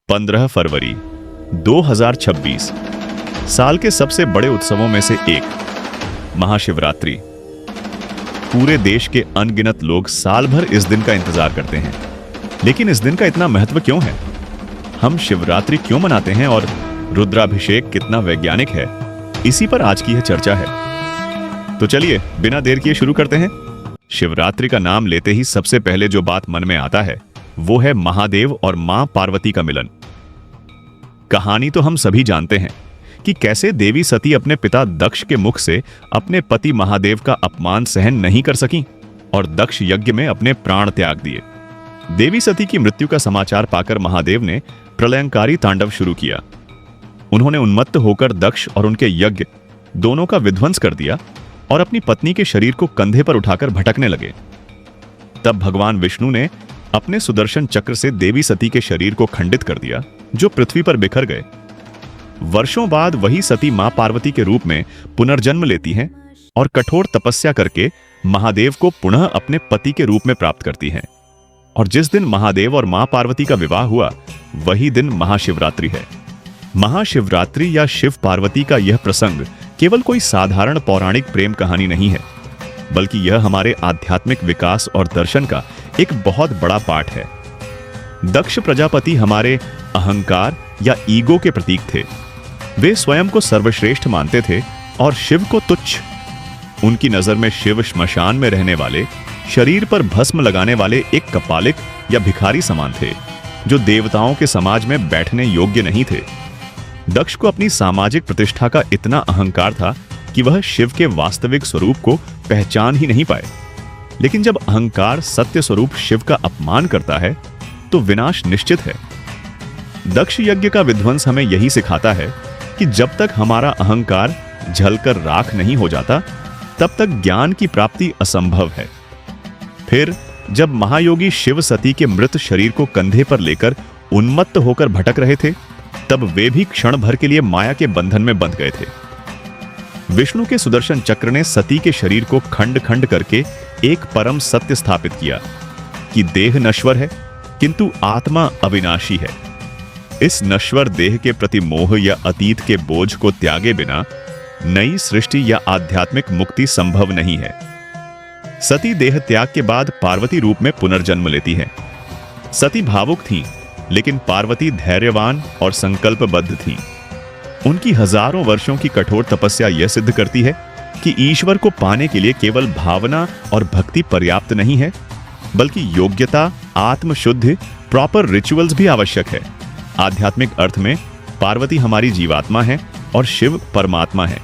15 फरवरी 2026 साल के सबसे बड़े उत्सवों में से एक महाशिवरात्रि। पूरे देश के अनगिनत लोग साल भर इस दिन का इंतजार करते हैं। लेकिन इस दिन का इतना महत्व क्यों है? हम शिवरात्रि क्यों मनाते हैं और रुद्राभिषेक कितना वैज्ञानिक है? इसी पर आज की यह चर्चा है। तो चलिए बिना देर किए शुरू करते हैं। शिवरात्रि का नाम लेते ही सबसे पहले जो बात मन में आता है वो है महादेव और मां पार्वती का मिलन। कहानी तो हम सभी जानते हैं कि कैसे देवी सती अपने पिता दक्ष के मुख से अपने पति महादेव का अपमान सहन नहीं कर सकी और दक्ष यज्ञ में अपने प्राण त्याग दिए। देवी सती की मृत्यु का समाचार पाकर महादेव ने प्रलयंकारी तांडव शुरू किया। उन्होंने उन्मत्त होकर दक्ष और उनके यज्ञ दोनों का विध्वंस कर दिया और अपनी पत्नी के शरीर को कंधे पर उठाकर भटकने लगे। तब भगवान विष्णु ने अपने सुदर्शन चक्र से देवी सती के शरीर को खंडित कर दिया, जो पृथ्वी पर बिखर गए। वर्षों बाद वही सती मां पार्वती के रूप में पुनर्जन्म लेती हैं और कठोर तपस्या करके महादेव को पुनः अपने पति के रूप में प्राप्त करती हैं। और जिस दिन महादेव और मां पार्वती का विवाह हुआ वही दिन महाशिवरात्रि है। महाशिवरात्रि या शिव पार्वती का यह प्रसंग केवल कोई साधारण पौराणिक प्रेम कहानी नहीं है, बल्कि यह हमारे आध्यात्मिक विकास और दर्शन का एक बहुत बड़ा पाठ है। दक्ष प्रजापति हमारे अहंकार या ईगो के प्रतीक थे। वे स्वयं को सर्वश्रेष्ठ मानते थे और शिव को तुच्छ। उनकी नजर में शिव श्मशान में रहने वाले, शरीर पर भस्म लगाने वाले एक कपालिक या भिखारी समान थे, जो देवताओं के समाज में बैठने योग्य नहीं थे। दक्ष को अपनी सामाजिक प्रतिष्ठा का इतना अहंकार था कि वह शिव के वास्तविक स्वरूप को पहचान ही नहीं पाए। लेकिन जब अहंकार सत्य स्वरूप शिव का अपमान करता है तो विनाश निश्चित है। दक्ष यज्ञ का विध्वंस हमें यही सिखाता है कि जब तक हमारा अहंकार जलकर राख नहीं हो जाता तब तक ज्ञान की प्राप्ति असंभव है। फिर जब महायोगी शिव सती के मृत शरीर को कंधे पर लेकर उन्मत्त होकर भटक रहे थे, तब वे भी क्षण भर के लिए माया के बंधन में बंध गए थे। विष्णु के सुदर्शन चक्र ने सती के शरीर को खंड खंड करके एक परम सत्य स्थापित किया कि देह नश्वर है किंतु आत्मा अविनाशी है। इस नश्वर देह के प्रति मोह या अतीत के बोझ को त्यागे बिना नई सृष्टि या आध्यात्मिक मुक्ति संभव नहीं है। सती देह त्याग के बाद पार्वती रूप में पुनर्जन्म लेती है। सती भावुक थीं, लेकिन पार्वती धैर्यवान और संकल्पबद्ध थीं। उनकी हजारों वर्षों की कठोर तपस्या यह सिद्ध करती है कि ईश्वर को पाने के लिए केवल भावना और भक्ति पर्याप्त नहीं है, बल्कि योग्यता, आत्मशुद्धि, प्रॉपर रिचुअल्स भी आवश्यक है। आध्यात्मिक अर्थ में पार्वती हमारी जीवात्मा है और शिव परमात्मा है।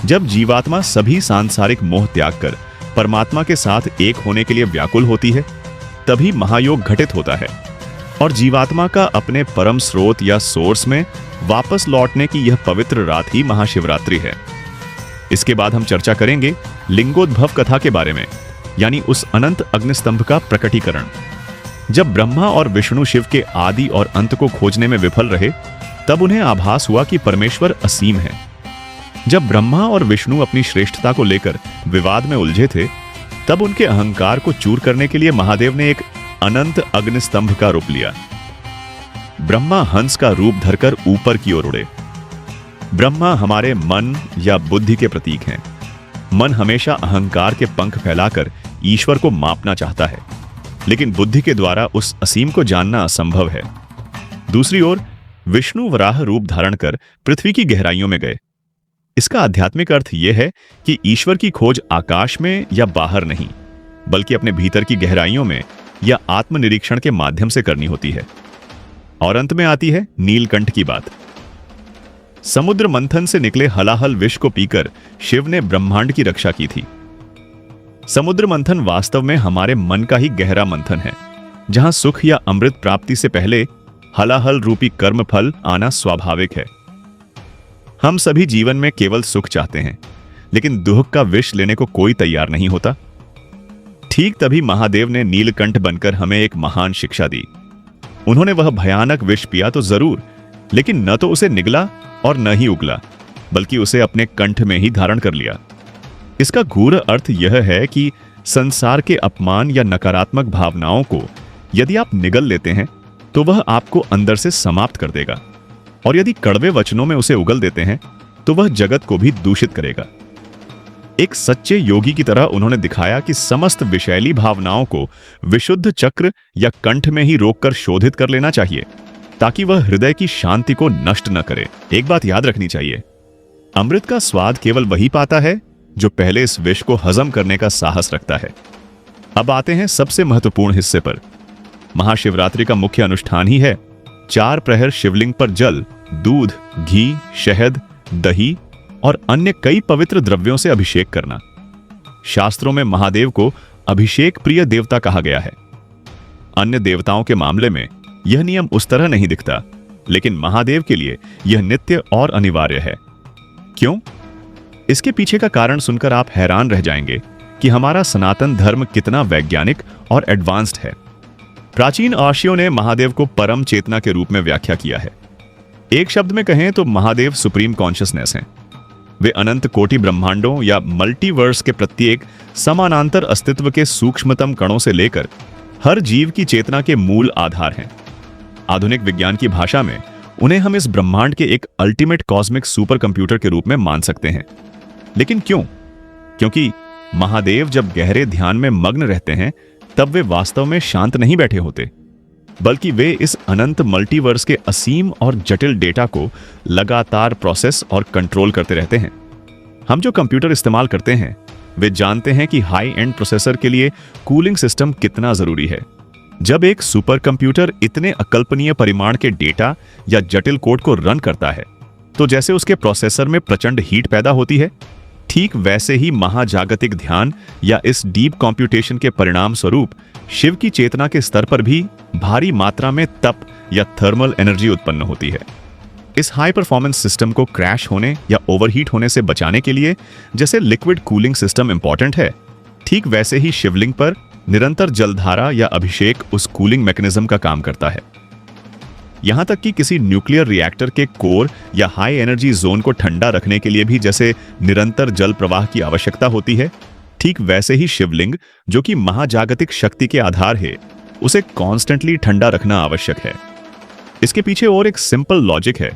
जब जीवात्मा सभी सांसारिक मोह त्याग कर परमात्मा के साथ एक होने के लिए व्याकुल होती है, तभी महायोग घटित होता है और जीवात्मा का अपने परम स्रोत या सोर्स में वापस लौटने की यह पवित्र रात ही महाशिवरात्रि है। इसके बाद हम चर्चा करेंगे लिंगोद्भव कथा के बारे में, यानी उस अनंत अग्निस्तंभ का प्रकटीकरण। जब ब्रह्मा और विष्णु शिव के आदि और अंत को खोजने में विफल रहे, तब उन्हें आभास हुआ कि परमेश्वर असीम है। जब ब्रह्मा और विष्णु अपनी श्रेष्ठता को लेकर विवाद में उलझे थे, तब उनके अहंकार को चूर करने के लिए महादेव ने एक अनंत अग्निस्तंभ का रूप लिया। ब्रह्मा हंस का रूप धरकर ऊपर की ओर उड़े। ब्रह्मा हमारे मन या बुद्धि के प्रतीक हैं। मन हमेशा अहंकार के पंख फैलाकर ईश्वर को मापना चाहता है, लेकिन बुद्धि के द्वारा उस असीम को जानना असंभव है। दूसरी ओर विष्णु वराह रूप धारण कर पृथ्वी की गहराइयों में गए। इसका आध्यात्मिक अर्थ यह है कि ईश्वर की खोज आकाश में या बाहर नहीं, बल्कि अपने भीतर की गहराइयों में या आत्मनिरीक्षण के माध्यम से करनी होती है। और अंत में आती है नीलकंठ की बात। समुद्र मंथन से निकले हलाहल विष को पीकर शिव ने ब्रह्मांड की रक्षा की थी। समुद्र मंथन वास्तव में हमारे मन का ही गहरा मंथन है, जहां सुख या अमृत प्राप्ति से पहले हलाहल रूपी कर्म फल आना स्वाभाविक है। हम सभी जीवन में केवल सुख चाहते हैं, लेकिन दुख का विष लेने को कोई तैयार नहीं होता। ठीक तभी महादेव ने नीलकंठ बनकर हमें एक महान शिक्षा दी। उन्होंने वह भयानक विष पिया तो जरूर, लेकिन न तो उसे निगला और न ही उगला, बल्कि उसे अपने कंठ में ही धारण कर लिया। इसका गूढ़ अर्थ यह है कि संसार के अपमान या नकारात्मक भावनाओं को यदि आप निगल लेते हैं तो वह आपको अंदर से समाप्त कर देगा, और यदि कड़वे वचनों में उसे उगल देते हैं तो वह जगत को भी दूषित करेगा। एक सच्चे योगी की तरह उन्होंने दिखाया कि समस्त विषैली भावनाओं को विशुद्ध चक्र या कंठ में ही रोककर शोधित कर लेना चाहिए, ताकि वह हृदय की शांति को नष्ट न करे। एक बात याद रखनी चाहिए, अमृत का स्वाद केवल वही पाता है जो पहले इस विष को हजम करने का साहस रखता है। अब आते हैं सबसे महत्वपूर्ण हिस्से पर। महाशिवरात्रि का मुख्य अनुष्ठान ही है 4 प्रहर शिवलिंग पर जल, दूध, घी, शहद, दही और अन्य कई पवित्र द्रव्यों से अभिषेक करना। शास्त्रों में महादेव को अभिषेक प्रिय देवता कहा गया है। अन्य देवताओं के मामले में यह नियम उस तरह नहीं दिखता, लेकिन महादेव के लिए यह नित्य और अनिवार्य है। क्यों? इसके पीछे का कारण सुनकर आप हैरान रह जाएंगे कि हमारा सनातन धर्म कितना वैज्ञानिक और एडवांस्ड है। प्राचीन आर्षियों ने महादेव को परम चेतना के रूप में व्याख्या किया है। एक शब्द में कहें तो महादेव सुप्रीम कॉन्शियसनेस हैं। वे अनंत कोटि ब्रह्मांडों या मल्टीवर्स के प्रत्येक समानांतर अस्तित्व के सूक्ष्मतम कणों से लेकर हर जीव की चेतना के मूल आधार हैं। आधुनिक विज्ञान की भाषा में उन्हें हम इस ब्रह्मांड के एक अल्टीमेट कॉस्मिक सुपर कंप्यूटर के रूप में मान सकते हैं। लेकिन क्यों? क्योंकि महादेव जब गहरे ध्यान में मग्न रहते हैं तब वे वास्तव में शांत नहीं बैठे होते, बल्कि वे इस अनंत मल्टीवर्स के असीम और जटिल डेटा को लगातार प्रोसेस और कंट्रोल करते रहते हैं। हम जो कंप्यूटर इस्तेमाल करते हैं वे जानते हैं कि हाई एंड प्रोसेसर के लिए कूलिंग सिस्टम कितना जरूरी है। जब एक सुपर कंप्यूटर इतने अकल्पनीय परिमाण के डेटा या जटिल कोड को रन करता है तो जैसे उसके प्रोसेसर में प्रचंड हीट पैदा होती है, ठीक वैसे ही महाजागतिक ध्यान या इस डीप कंप्यूटेशन के परिणाम स्वरूप शिव की चेतना के स्तर पर भी भारी मात्रा में तप या थर्मल एनर्जी उत्पन्न होती है। इस हाई परफॉर्मेंस सिस्टम को क्रैश होने या ओवरहीट होने से बचाने के लिए जैसे लिक्विड कूलिंग सिस्टम इंपॉर्टेंट है, ठीक वैसे ही शिवलिंग पर निरंतर जलधारा या अभिषेक उस कूलिंग मैकेनिज्म का काम करता है। यहां तक कि किसी न्यूक्लियर रिएक्टर के कोर या हाई एनर्जी जोन को ठंडा रखने के लिए भी जैसे निरंतर जल प्रवाह की आवश्यकता होती है, ठीक वैसे ही शिवलिंग, जो कि महाजागतिक शक्ति के आधार है, उसे कॉन्स्टेंटली ठंडा रखना आवश्यक है। इसके पीछे और एक सिंपल लॉजिक है।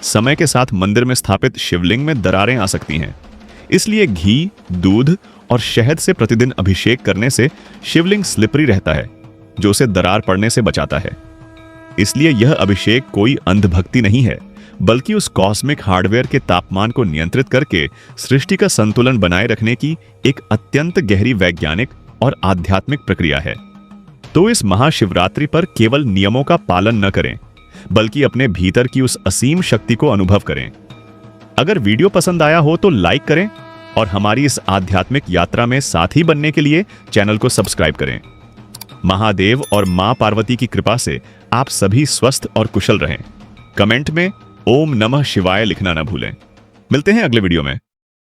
समय के साथ मंदिर में स्थापित शिवलिंग में दरारें आ सकती हैं, इसलिए घी, दूध और शहद से प्रतिदिन अभिषेक करने से शिवलिंग स्लिपरी रहता है, जो उसे दरार पड़ने से बचाता है। इसलिए यह अभिषेक कोई अंधभक्ति नहीं है, बल्कि उस कॉस्मिक हार्डवेयर के तापमान को नियंत्रित करके सृष्टि का संतुलन बनाए रखने की एक अत्यंत गहरी वैज्ञानिक और आध्यात्मिक प्रक्रिया है। तो इस महाशिवरात्रि पर केवल नियमों का पालन न करें, बल्कि अपने भीतर की उस असीम शक्ति को अनुभव करें। अगर वीडियो पसंद आया हो तो लाइक करें और हमारी इस आध्यात्मिक यात्रा में साथी बनने के लिए चैनल को सब्सक्राइब करें। महादेव और मां पार्वती की कृपा से आप सभी स्वस्थ और कुशल रहें। कमेंट में ओम नमः शिवाय लिखना न भूलें। मिलते हैं अगले वीडियो में।